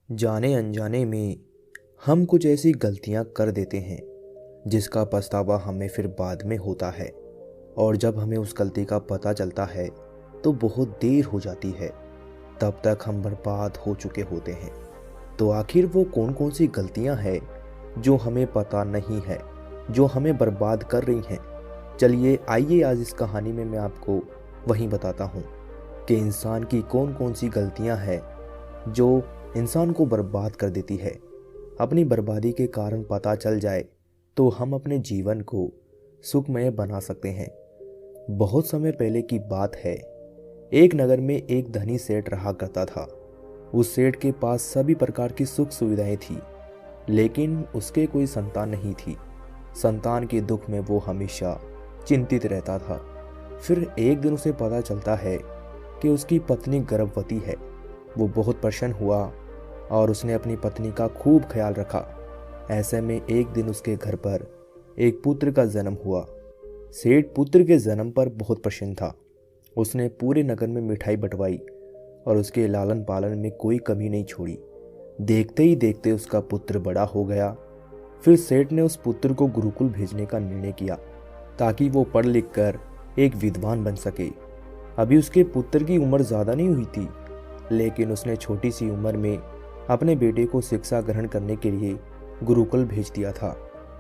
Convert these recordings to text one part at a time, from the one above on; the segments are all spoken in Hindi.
जाने अनजाने में हम कुछ ऐसी गलतियां कर देते हैं जिसका पछतावा हमें फिर बाद में होता है। और जब हमें उस गलती का पता चलता है तो बहुत देर हो जाती है। तब तक हम बर्बाद हो चुके होते हैं। तो आखिर वो कौन कौन सी गलतियां हैं जो हमें पता नहीं है, जो हमें बर्बाद कर रही हैं? चलिए आइए आज इस कहानी में मैं आपको वही बताता हूँ कि इंसान की कौन कौन सी गलतियां हैं जो इंसान को बर्बाद कर देती है। अपनी बर्बादी के कारण पता चल जाए तो हम अपने जीवन को सुखमय बना सकते हैं। बहुत समय पहले की बात है। एक नगर में एक धनी सेठ रहा करता था। उस सेठ के पास सभी प्रकार की सुख सुविधाएं थी, लेकिन उसके कोई संतान नहीं थी। संतान के दुख में वो हमेशा चिंतित रहता था। फिर एक दिन उसे पता चलता है कि उसकी पत्नी गर्भवती है। वो बहुत प्रसन्न हुआ और उसने अपनी पत्नी का खूब ख्याल रखा। ऐसे में एक दिन उसके घर पर एक पुत्र का जन्म हुआ। सेठ पुत्र के जन्म पर बहुत प्रसन्न था। उसने पूरे नगर में मिठाई बंटवाई और उसके लालन पालन में कोई कमी नहीं छोड़ी। देखते ही देखते उसका पुत्र बड़ा हो गया। फिर सेठ ने उस पुत्र को गुरुकुल भेजने का निर्णय किया ताकि वो पढ़ लिख कर एक विद्वान बन सके। अभी उसके पुत्र की उम्र ज़्यादा नहीं हुई थी, लेकिन उसने छोटी सी उम्र में अपने बेटे को शिक्षा ग्रहण करने के लिए गुरुकुल भेज दिया था।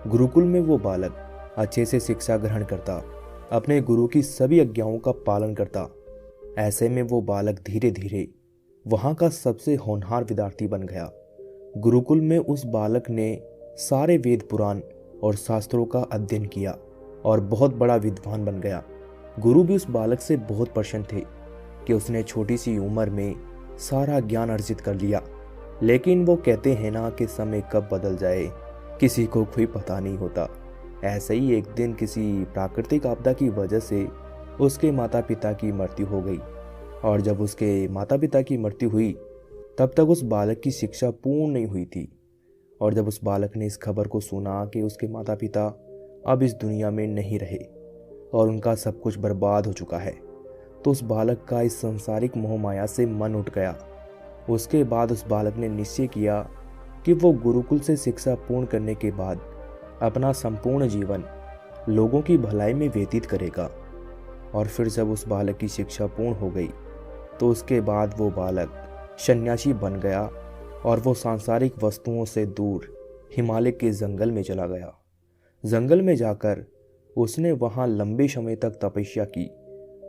गुरुकुल में वो बालक अच्छे से शिक्षा ग्रहण करता, अपने गुरु की सभी आज्ञाओं का पालन करता। ऐसे में वो बालक धीरे धीरे वहाँ का सबसे होनहार विद्यार्थी बन गया। गुरुकुल में उस बालक ने सारे वेद पुराण और शास्त्रों का अध्ययन किया और बहुत बड़ा विद्वान बन गया। गुरु भी उस बालक से बहुत प्रसन्न थे कि उसने छोटी सी उम्र में सारा ज्ञान अर्जित कर लिया। लेकिन वो कहते हैं ना कि समय कब बदल जाए किसी को कोई पता नहीं होता। ऐसे ही एक दिन किसी प्राकृतिक आपदा की वजह से उसके माता पिता की मृत्यु हो गई। और जब उसके माता पिता की मृत्यु हुई तब तक उस बालक की शिक्षा पूर्ण नहीं हुई थी। और जब उस बालक ने इस खबर को सुना कि उसके माता पिता अब इस दुनिया में नहीं रहे और उनका सब कुछ बर्बाद हो चुका है, तो उस बालक का इस सांसारिक मोह माया से मन उठ गया। उसके बाद उस बालक ने निश्चय किया कि वो गुरुकुल से शिक्षा पूर्ण करने के बाद अपना संपूर्ण जीवन लोगों की भलाई में व्यतीत करेगा। और फिर जब उस बालक की शिक्षा पूर्ण हो गई तो उसके बाद वो बालक सन्यासी बन गया और वो सांसारिक वस्तुओं से दूर हिमालय के जंगल में चला गया। जंगल में जाकर उसने वहाँ लंबे समय तक तपस्या की।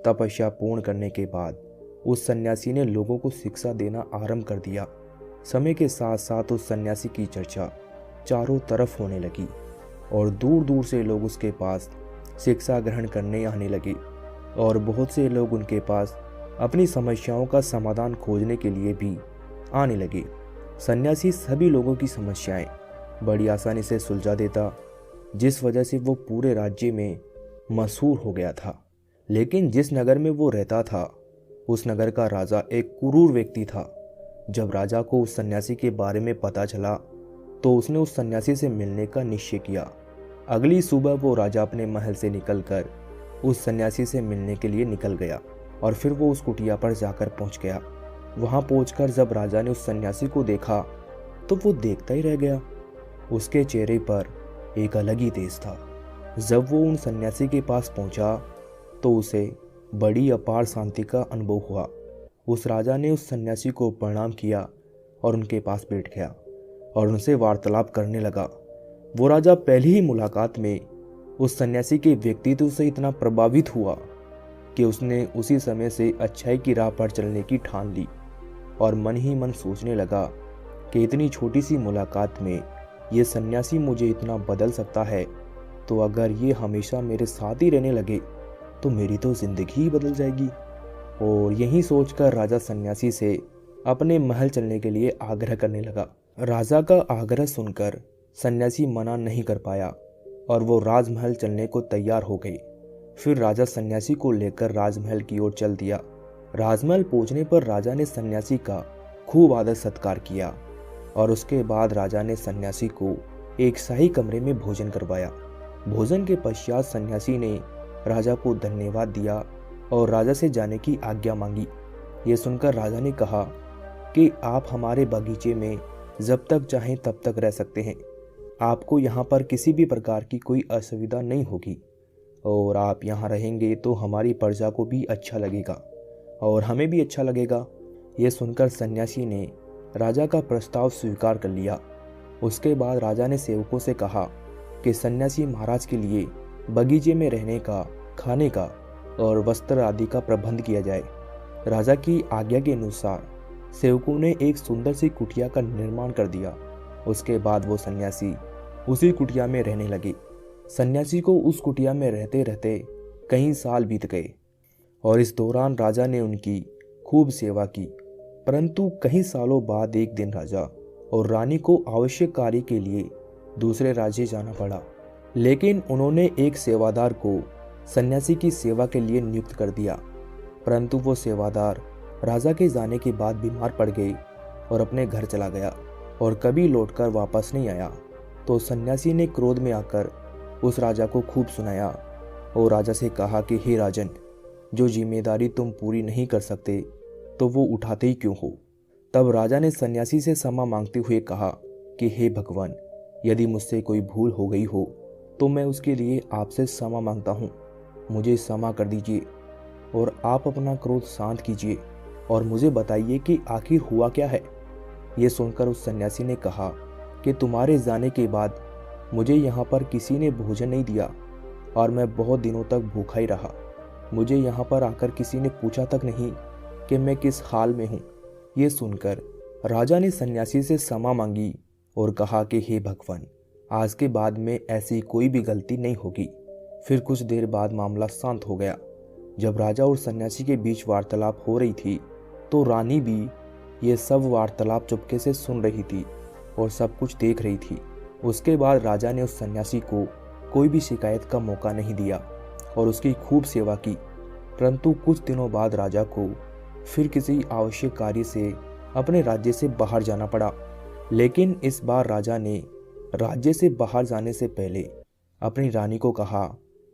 तपस्या पूर्ण करने के बाद उस सन्यासी ने लोगों को शिक्षा देना आरंभ कर दिया। समय के साथ साथ उस सन्यासी की चर्चा चारों तरफ होने लगी और दूर दूर से लोग उसके पास शिक्षा ग्रहण करने आने लगे और बहुत से लोग उनके पास अपनी समस्याओं का समाधान खोजने के लिए भी आने लगे। सन्यासी सभी लोगों की समस्याएं बड़ी आसानी से सुलझा देता, जिस वजह से वो पूरे राज्य में मशहूर हो गया था। लेकिन जिस नगर में वो रहता था उस नगर का राजा एक क्रूर व्यक्ति था। जब राजा को उस सन्यासी के बारे में पता चला तो उसने उस सन्यासी से मिलने का निश्चय किया। अगली सुबह वो राजा अपने महल से निकलकर उस सन्यासी से मिलने के लिए निकल गया और फिर वो उस कुटिया पर जाकर पहुंच गया। वहां पहुंचकर जब राजा ने उस सन्यासी को देखा तो वो देखता ही रह गया। उसके चेहरे पर एक अलग ही तेज था। जब वो उन सन्यासी के पास पहुंचा तो उसे बड़ी अपार शांति का अनुभव हुआ। उस राजा ने उस सन्यासी को प्रणाम किया और उनके पास बैठ गया और उनसे वार्तालाप करने लगा। वो राजा पहली ही मुलाकात में उस सन्यासी के व्यक्तित्व से इतना प्रभावित हुआ कि उसने उसी समय से अच्छाई की राह पर चलने की ठान ली और मन ही मन सोचने लगा कि इतनी छोटी सी मुलाकात में ये सन्यासी मुझे इतना बदल सकता है, तो अगर ये हमेशा मेरे साथ ही रहने लगे तो मेरी तो जिंदगी ही बदल जाएगी। और यही सोचकर राजा सन्यासी से अपने महल चलने के लिए आग्रह करने लगा। राजा का आग्रह सुनकर सन्यासी मना नहीं कर पाया और वो राजमहल चलने को तैयार हो गए। फिर राजा सन्यासी को लेकर राजमहल की ओर चल दिया। राजमहल पहुंचने पर राजा ने सन्यासी का खूब आदर सत्कार किया और उसके बाद राजा ने सन्यासी को एक शाही कमरे में भोजन करवाया। भोजन के पश्चात सन्यासी ने राजा को धन्यवाद दिया और राजा से जाने की आज्ञा मांगी। ये सुनकर राजा ने कहा कि आप हमारे बगीचे में जब तक चाहें तब तक रह सकते हैं। आपको यहाँ पर किसी भी प्रकार की कोई असुविधा नहीं होगी और आप यहाँ रहेंगे तो हमारी प्रजा को भी अच्छा लगेगा और हमें भी अच्छा लगेगा। ये सुनकर सन्यासी ने राजा का प्रस्ताव स्वीकार कर लिया। उसके बाद राजा ने सेवकों से कहा कि सन्यासी महाराज के लिए बगीचे में रहने का, खाने का और वस्त्र आदि का प्रबंध किया जाए। राजा की आज्ञा के अनुसार सेवकों ने एक सुंदर सी कुटिया का निर्माण कर दिया। उसके बाद वो सन्यासी उसी कुटिया में रहने लगे। सन्यासी को उस कुटिया में रहते रहते कई साल बीत गए और इस दौरान राजा ने उनकी खूब सेवा की। परंतु कई सालों बाद एक दिन राजा और रानी को आवश्यक कार्य के लिए दूसरे राज्य जाना पड़ा, लेकिन उन्होंने एक सेवादार को सन्यासी की सेवा के लिए नियुक्त कर दिया। परंतु वो सेवादार राजा के जाने के बाद बीमार पड़ गए और अपने घर चला गया और कभी लौटकर वापस नहीं आया। तो सन्यासी ने क्रोध में आकर उस राजा को खूब सुनाया और राजा से कहा कि हे राजन, जो जिम्मेदारी तुम पूरी नहीं कर सकते तो वो उठाते ही क्यों हो। तब राजा ने सन्यासी से क्षमा मांगते हुए कहा कि हे भगवान, यदि मुझसे कोई भूल हो गई हो तो मैं उसके लिए आपसे क्षमा मांगता हूँ। मुझे क्षमा कर दीजिए और आप अपना क्रोध शांत कीजिए और मुझे बताइए कि आखिर हुआ क्या है। ये सुनकर उस सन्यासी ने कहा कि तुम्हारे जाने के बाद मुझे यहाँ पर किसी ने भोजन नहीं दिया और मैं बहुत दिनों तक भूखा ही रहा। मुझे यहाँ पर आकर किसी ने पूछा तक नहीं कि मैं किस हाल में हूँ। ये सुनकर राजा ने सन्यासी से क्षमा मांगी और कहा कि हे भगवान, आज के बाद में ऐसी कोई भी गलती नहीं होगी। फिर कुछ देर बाद मामला शांत हो गया। जब राजा और सन्यासी के बीच वार्तालाप हो रही थी तो रानी भी ये सब वार्तालाप चुपके से सुन रही थी और सब कुछ देख रही थी। उसके बाद राजा ने उस सन्यासी को कोई भी शिकायत का मौका नहीं दिया और उसकी खूब सेवा की। परंतु कुछ दिनों बाद राजा को फिर किसी आवश्यक कार्य से अपने राज्य से बाहर जाना पड़ा। लेकिन इस बार राजा ने राज्य से बाहर जाने से पहले अपनी रानी को कहा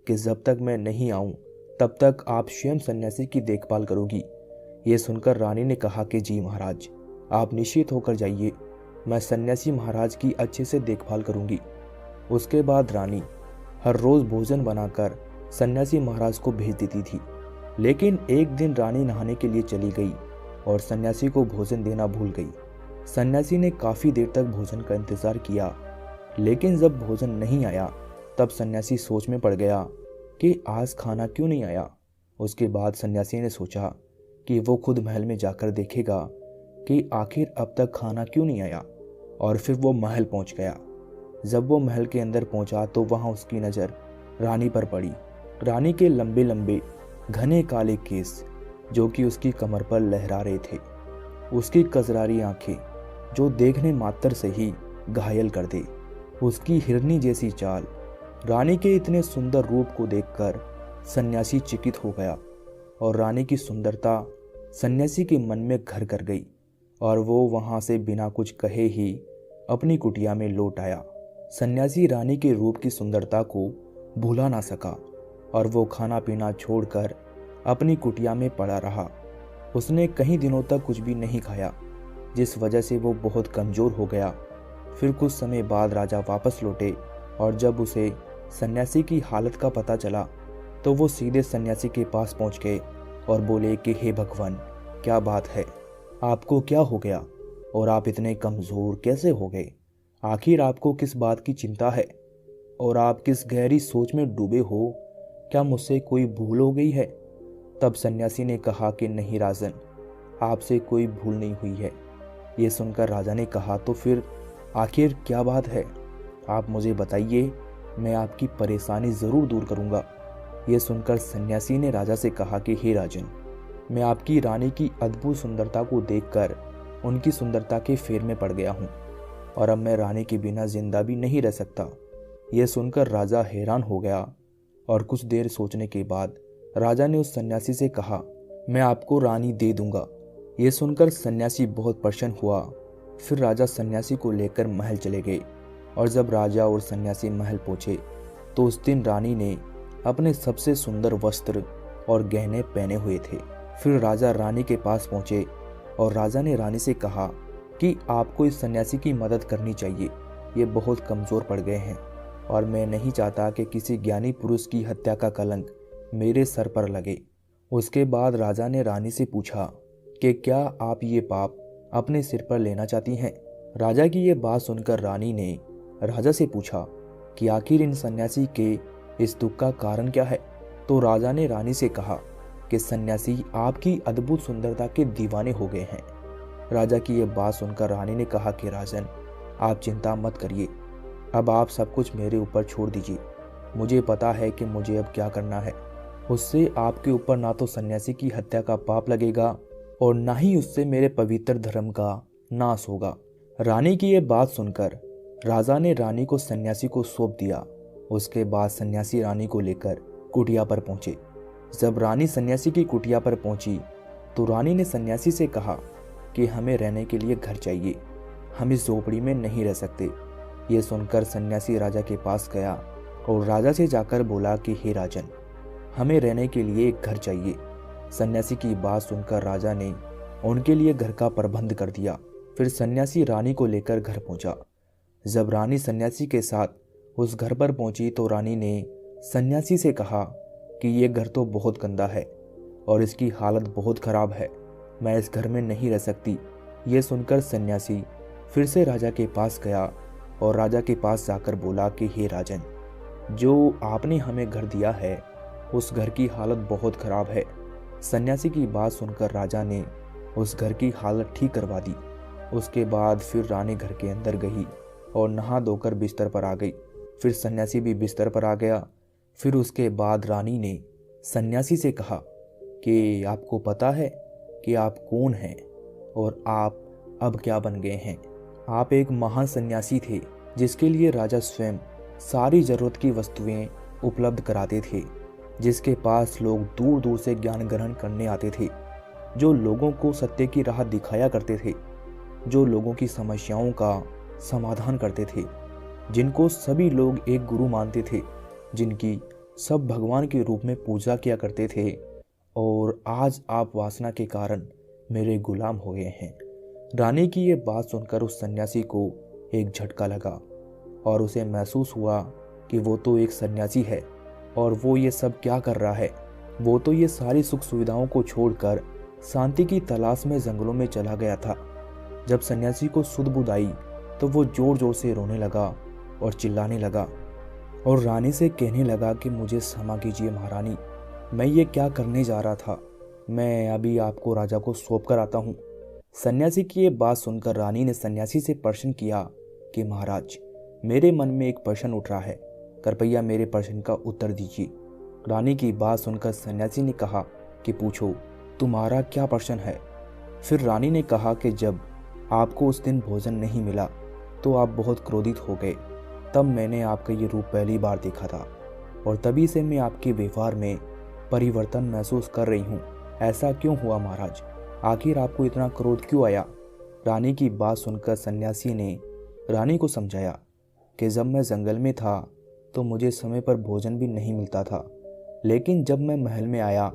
कि जब तक मैं नहीं आऊं तब तक आप स्वयं सन्यासी की देखभाल करोगी। ये सुनकर रानी ने कहा कि जी महाराज, आप निश्चित होकर जाइए, मैं सन्यासी महाराज की अच्छे से देखभाल करूंगी। उसके बाद रानी हर रोज भोजन बनाकर सन्यासी महाराज को भेज देती थी। लेकिन एक दिन रानी नहाने के लिए चली गई और सन्यासी को भोजन देना भूल गई। सन्यासी ने काफ़ी देर तक भोजन का इंतज़ार किया, लेकिन जब भोजन नहीं आया तब सन्यासी सोच में पड़ गया कि आज खाना क्यों नहीं आया। उसके बाद सन्यासी ने सोचा कि वो खुद महल में जाकर देखेगा कि आखिर अब तक खाना क्यों नहीं आया, और फिर वो महल पहुंच गया। जब वो महल के अंदर पहुंचा तो वहां उसकी नज़र रानी पर पड़ी। रानी के लंबे लंबे घने काले केस जो कि उसकी कमर पर लहरा रहे थे, उसकी कजरारी आंखें जो देखने मात्र से ही घायल कर दे, उसकी हिरनी जैसी चाल। रानी के इतने सुंदर रूप को देखकर सन्यासी चकित हो गया और रानी की सुंदरता सन्यासी के मन में घर कर गई और वो वहां से बिना कुछ कहे ही अपनी कुटिया में लौट आया। सन्यासी रानी के रूप की सुंदरता को भुला ना सका और वो खाना पीना छोड़कर अपनी कुटिया में पड़ा रहा। उसने कई दिनों तक कुछ भी नहीं खाया, जिस वजह से वो बहुत कमज़ोर हो गया। फिर कुछ समय बाद राजा वापस लौटे और जब उसे सन्यासी की हालत का पता चला तो वो सीधे सन्यासी के पास पहुंच गए और बोले कि हे भगवान, क्या बात है, आपको क्या हो गया और आप इतने कमज़ोर कैसे हो गए? आखिर आपको किस बात की चिंता है और आप किस गहरी सोच में डूबे हो? क्या मुझसे कोई भूल हो गई है? तब सन्यासी ने कहा कि नहीं राजन, आपसे कोई भूल नहीं हुई है। ये सुनकर राजा ने कहा तो फिर आखिर क्या बात है, आप मुझे बताइए, मैं आपकी परेशानी ज़रूर दूर करूँगा। ये सुनकर सन्यासी ने राजा से कहा कि हे राजन, मैं आपकी रानी की अद्भुत सुंदरता को देखकर उनकी सुंदरता के फेर में पड़ गया हूँ और अब मैं रानी के बिना जिंदा भी नहीं रह सकता। यह सुनकर राजा हैरान हो गया और कुछ देर सोचने के बाद राजा ने उस सन्यासी से कहा, मैं आपको रानी दे दूंगा। यह सुनकर सन्यासी बहुत प्रसन्न हुआ। फिर राजा सन्यासी को लेकर महल चले गए और जब राजा और सन्यासी महल पहुंचे तो उस दिन रानी ने अपने सबसे सुंदर वस्त्र और गहने पहने हुए थे। फिर राजा रानी के पास पहुंचे और राजा ने रानी से कहा कि आपको इस सन्यासी की मदद करनी चाहिए। ये बहुत कमज़ोर पड़ गए हैं और मैं नहीं चाहता कि किसी ज्ञानी पुरुष की हत्या का कलंक मेरे सर पर लगे। उसके बाद राजा ने रानी से पूछा कि क्या आप ये पाप अपने सिर पर लेना चाहती हैं। राजा की ये बात सुनकर रानी ने राजा से पूछा कि आखिर इन सन्यासी के इस दुख का कारण क्या है। तो राजा ने रानी से कहा कि सन्यासी आपकी अद्भुत सुंदरता के दीवाने हो गए हैं। राजा की यह बात सुनकर रानी ने कहा कि राजन, आप चिंता मत करिए, अब आप सब कुछ मेरे ऊपर छोड़ दीजिए। मुझे पता है कि मुझे अब क्या करना है। उससे आपके ऊपर ना तो सन्यासी की हत्या का पाप लगेगा और ना ही उससे मेरे पवित्र धर्म का नाश होगा। रानी की यह बात सुनकर राजा ने रानी को सन्यासी को सौंप दिया। उसके बाद सन्यासी रानी को लेकर कुटिया पर पहुंचे। जब रानी सन्यासी की कुटिया पर पहुंची तो रानी ने सन्यासी से कहा कि हमें रहने के लिए घर चाहिए, हम इस झोपड़ी में नहीं रह सकते। ये सुनकर सन्यासी राजा के पास गया और राजा से जाकर बोला कि हे राजन, हमें रहने के लिए एक घर चाहिए। सन्यासी की बात सुनकर राजा ने उनके लिए घर का प्रबंध कर दिया। फिर सन्यासी रानी को लेकर घर पहुंचा। जब रानी सन्यासी के साथ उस घर पर पहुंची तो रानी ने सन्यासी से कहा कि ये घर तो बहुत गंदा है और इसकी हालत बहुत ख़राब है, मैं इस घर में नहीं रह सकती। ये सुनकर सन्यासी फिर से राजा के पास गया और राजा के पास जाकर बोला कि हे राजन, जो आपने हमें घर दिया है उस घर की हालत बहुत ख़राब है। सन्यासी की बात सुनकर राजा ने उस घर की हालत ठीक करवा दी। उसके बाद फिर रानी घर के अंदर गई और नहा धोकर बिस्तर पर आ गई। फिर सन्यासी भी बिस्तर पर आ गया। फिर उसके बाद रानी ने सन्यासी से कहा कि आपको पता है कि आप कौन हैं और आप अब क्या बन गए हैं। आप एक महान सन्यासी थे जिसके लिए राजा स्वयं सारी ज़रूरत की वस्तुएं उपलब्ध कराते थे, जिसके पास लोग दूर दूर से ज्ञान ग्रहण करने आते थे, जो लोगों को सत्य की राह दिखाया करते थे, जो लोगों की समस्याओं का समाधान करते थे, जिनको सभी लोग एक गुरु मानते थे, जिनकी सब भगवान के रूप में पूजा किया करते थे। और आज आप वासना के कारण मेरे गुलाम हो गए हैं। रानी की ये बात सुनकर उस सन्यासी को एक झटका लगा और उसे महसूस हुआ कि वो तो एक सन्यासी है और वो ये सब क्या कर रहा है। वो तो ये सारी सुख सुविधाओं को छोड़कर शांति की तलाश में जंगलों में चला गया था। जब सन्यासी को सुध बुध आई तो वो जोर जोर से रोने लगा और चिल्लाने लगा और रानी से कहने लगा कि मुझे क्षमा कीजिए महारानी, मैं ये क्या करने जा रहा था, मैं अभी आपको राजा को सौंप कर आता हूँ। सन्यासी की ये बात सुनकर रानी ने सन्यासी से प्रश्न किया कि महाराज, मेरे मन में एक प्रश्न उठ रहा है, कृपया मेरे प्रश्न का उत्तर दीजिए। रानी की बात सुनकर सन्यासी ने कहा कि पूछो, तुम्हारा क्या प्रश्न है। फिर रानी ने कहा कि जब आपको उस दिन भोजन नहीं मिला तो आप बहुत क्रोधित हो गए, तब मैंने आपका ये रूप पहली बार देखा था और तभी से मैं आपके व्यवहार में परिवर्तन महसूस कर रही हूँ। ऐसा क्यों हुआ महाराज, आखिर आपको इतना क्रोध क्यों आया। रानी की बात सुनकर सन्यासी ने रानी को समझाया कि जब मैं जंगल में था तो मुझे समय पर भोजन भी नहीं मिलता था, लेकिन जब मैं महल में आया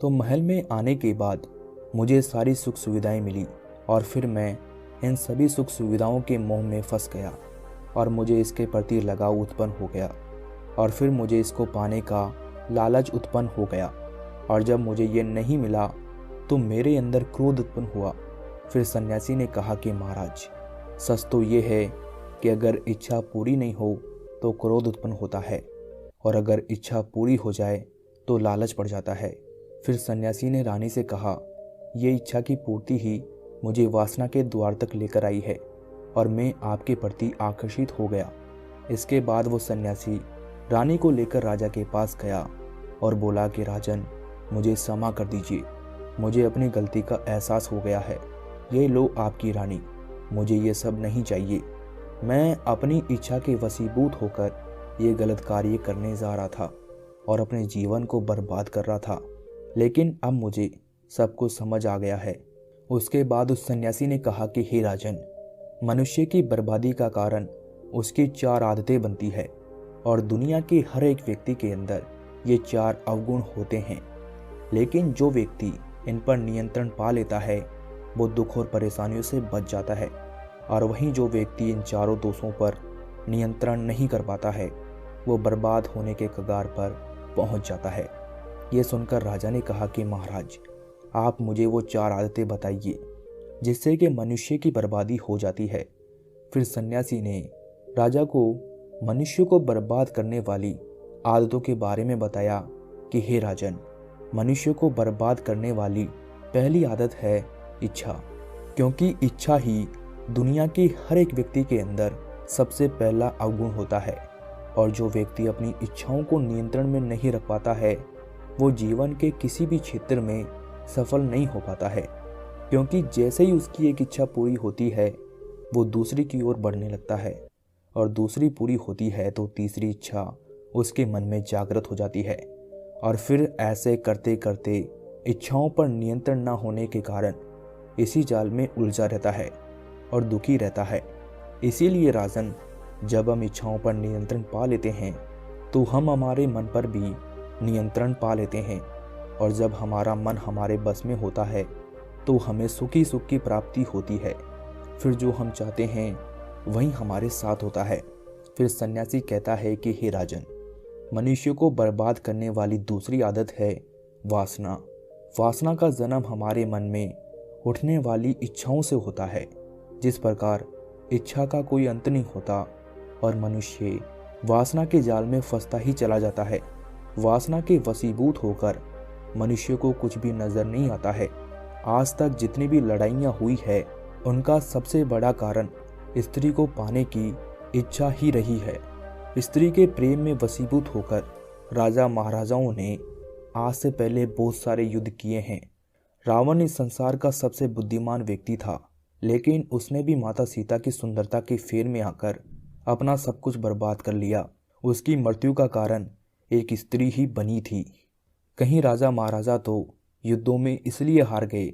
तो महल में आने के बाद मुझे सारी सुख सुविधाएं मिली और फिर मैं इन सभी सुख सुविधाओं के मोह में फंस गया और मुझे इसके प्रति लगाव उत्पन्न हो गया और फिर मुझे इसको पाने का लालच उत्पन्न हो गया और जब मुझे ये नहीं मिला तो मेरे अंदर क्रोध उत्पन्न हुआ। फिर सन्यासी ने कहा कि महाराज, सच तो ये है कि अगर इच्छा पूरी नहीं हो तो क्रोध उत्पन्न होता है और अगर इच्छा पूरी हो जाए तो लालच पड़ जाता है। फिर सन्यासी ने रानी से कहा, ये इच्छा की पूर्ति ही मुझे वासना के द्वार तक लेकर आई है और मैं आपके प्रति आकर्षित हो गया। इसके बाद वो सन्यासी रानी को लेकर राजा के पास गया और बोला कि राजन, मुझे क्षमा कर दीजिए, मुझे अपनी गलती का एहसास हो गया है। ये लो आपकी रानी, मुझे ये सब नहीं चाहिए। मैं अपनी इच्छा के वशीभूत होकर ये गलत कार्य करने जा रहा था और अपने जीवन को बर्बाद कर रहा था, लेकिन अब मुझे सब कुछ समझ आ गया है। उसके बाद उस सन्यासी ने कहा कि हे राजन, मनुष्य की बर्बादी का कारण उसकी 4 आदतें बनती है और दुनिया के हर एक व्यक्ति के अंदर ये 4 अवगुण होते हैं, लेकिन जो व्यक्ति इन पर नियंत्रण पा लेता है वो दुख और परेशानियों से बच जाता है। और वहीं जो व्यक्ति इन चारों दोषों पर नियंत्रण नहीं कर पाता है, वो बर्बाद होने के कगार पर पहुंच जाता है। ये सुनकर राजा ने कहा कि महाराज, आप मुझे वो 4 आदतें बताइए जिससे कि मनुष्य की बर्बादी हो जाती है। फिर सन्यासी ने राजा को मनुष्य को बर्बाद करने वाली आदतों के बारे में बताया कि हे राजन, मनुष्य को बर्बाद करने वाली पहली आदत है इच्छा, क्योंकि इच्छा ही दुनिया के हर एक व्यक्ति के अंदर सबसे पहला अवगुण होता है। और जो व्यक्ति अपनी इच्छाओं को नियंत्रण में नहीं रख पाता है, वो जीवन के किसी भी क्षेत्र में सफल नहीं हो पाता है, क्योंकि जैसे ही उसकी एक इच्छा पूरी होती है, वो दूसरी की ओर बढ़ने लगता है, और दूसरी पूरी होती है तो तीसरी इच्छा उसके मन में जागृत हो जाती है। और फिर ऐसे करते करते इच्छाओं पर नियंत्रण न होने के कारण इसी जाल में उलझा रहता है और दुखी रहता है। इसीलिए राजन, जब हम इच्छाओं पर नियंत्रण पा लेते हैं तो हम हमारे मन पर भी नियंत्रण पा लेते हैं। और जब हमारा मन हमारे बस में होता है तो हमें सुखी सुख की प्राप्ति होती है। फिर जो हम चाहते हैं वही हमारे साथ होता है। फिर सन्यासी कहता है कि हे राजन, मनुष्य को बर्बाद करने वाली दूसरी आदत है वासना। वासना का जन्म हमारे मन में उठने वाली इच्छाओं से होता है। जिस प्रकार इच्छा का कोई अंत नहीं होता और मनुष्य वासना के जाल में फंसता ही चला जाता है। वासना के वशीभूत होकर मनुष्य को कुछ भी नजर नहीं आता है। आज तक जितनी भी लड़ाइयाँ हुई है, उनका सबसे बड़ा कारण स्त्री को पाने की इच्छा ही रही है। स्त्री के प्रेम में वशीभूत होकर राजा महाराजाओं ने आज से पहले बहुत सारे युद्ध किए हैं। रावण इस संसार का सबसे बुद्धिमान व्यक्ति था, लेकिन उसने भी माता सीता की सुंदरता के फेर में आकर अपना सब कुछ बर्बाद कर लिया। उसकी मृत्यु का कारण एक स्त्री ही बनी थी। कहीं राजा महाराजा तो युद्धों में इसलिए हार गए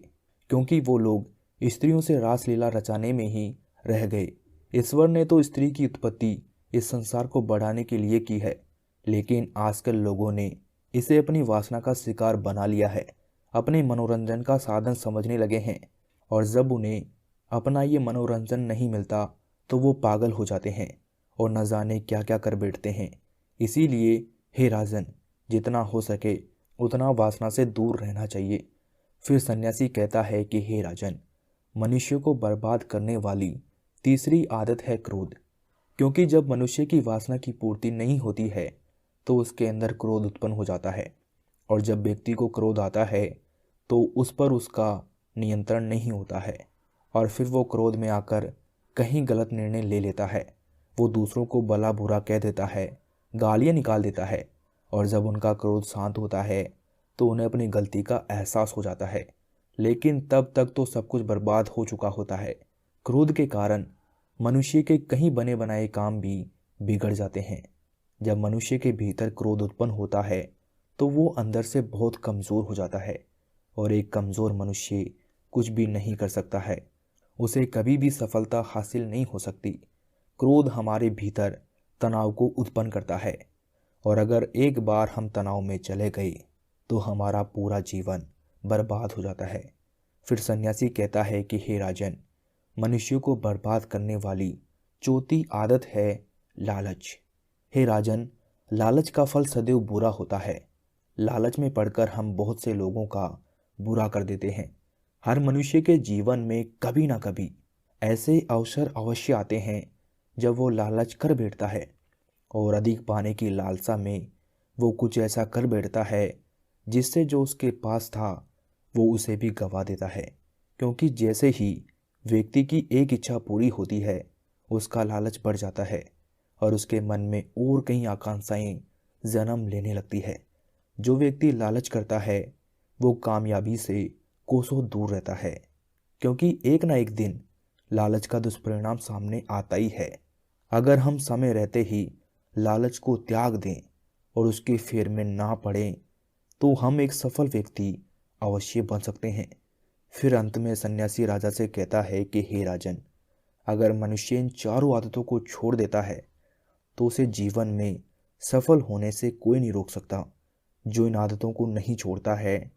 क्योंकि वो लोग स्त्रियों से रासलीला रचाने में ही रह गए। ईश्वर ने तो स्त्री की उत्पत्ति इस संसार को बढ़ाने के लिए की है, लेकिन आजकल लोगों ने इसे अपनी वासना का शिकार बना लिया है, अपने मनोरंजन का साधन समझने लगे हैं। और जब उन्हें अपना ये मनोरंजन नहीं मिलता तो वो पागल हो जाते हैं और न जाने क्या क्या कर बैठते हैं। इसीलिए हे राजन, जितना हो सके उतना वासना से दूर रहना चाहिए। फिर सन्यासी कहता है कि हे राजन, मनुष्य को बर्बाद करने वाली तीसरी आदत है क्रोध, क्योंकि जब मनुष्य की वासना की पूर्ति नहीं होती है तो उसके अंदर क्रोध उत्पन्न हो जाता है। और जब व्यक्ति को क्रोध आता है तो उस पर उसका नियंत्रण नहीं होता है, और फिर वो क्रोध में आकर कहीं गलत निर्णय ले लेता है। वो दूसरों को भला बुरा कह देता है, गालियाँ निकाल देता है, और जब उनका क्रोध शांत होता है तो उन्हें अपनी गलती का एहसास हो जाता है। लेकिन तब तक तो सब कुछ बर्बाद हो चुका होता है। क्रोध के कारण मनुष्य के कहीं बने बनाए काम भी बिगड़ जाते हैं। जब मनुष्य के भीतर क्रोध उत्पन्न होता है तो वो अंदर से बहुत कमज़ोर हो जाता है, और एक कमज़ोर मनुष्य कुछ भी नहीं कर सकता है। उसे कभी भी सफलता हासिल नहीं हो सकती। क्रोध हमारे भीतर तनाव को उत्पन्न करता है, और अगर एक बार हम तनाव में चले गए तो हमारा पूरा जीवन बर्बाद हो जाता है। फिर सन्यासी कहता है कि हे राजन, मनुष्य को बर्बाद करने वाली चौथी आदत है लालच। हे राजन, लालच का फल सदैव बुरा होता है। लालच में पड़कर हम बहुत से लोगों का बुरा कर देते हैं। हर मनुष्य के जीवन में कभी ना कभी ऐसे अवसर अवश्य आते हैं जब वो लालच कर बैठता है, और अधिक पाने की लालसा में वो कुछ ऐसा कर बैठता है जिससे जो उसके पास था वो उसे भी गवा देता है। क्योंकि जैसे ही व्यक्ति की एक इच्छा पूरी होती है, उसका लालच बढ़ जाता है और उसके मन में और कई आकांक्षाएं जन्म लेने लगती है। जो व्यक्ति लालच करता है वो कामयाबी से कोसों दूर रहता है, क्योंकि एक ना एक दिन लालच का दुष्परिणाम सामने आता ही है। अगर हम समय रहते ही लालच को त्याग दें और उसके फेर में ना पड़ें तो हम एक सफल व्यक्ति अवश्य बन सकते हैं। फिर अंत में सन्यासी राजा से कहता है कि हे राजन, अगर मनुष्य इन चारों आदतों को छोड़ देता है तो उसे जीवन में सफल होने से कोई नहीं रोक सकता। जो इन आदतों को नहीं छोड़ता है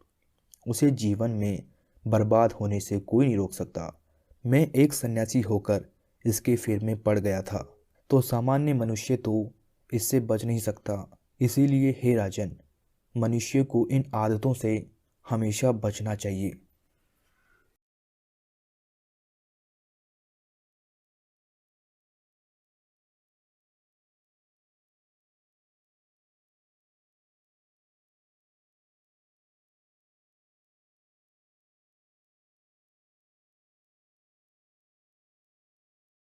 उसे जीवन में बर्बाद होने से कोई नहीं रोक सकता। मैं एक सन्यासी होकर इसके फेर में पड़ गया था, तो सामान्य मनुष्य तो इससे बच नहीं सकता। इसीलिए हे राजन, मनुष्य को इन आदतों से हमेशा बचना चाहिए।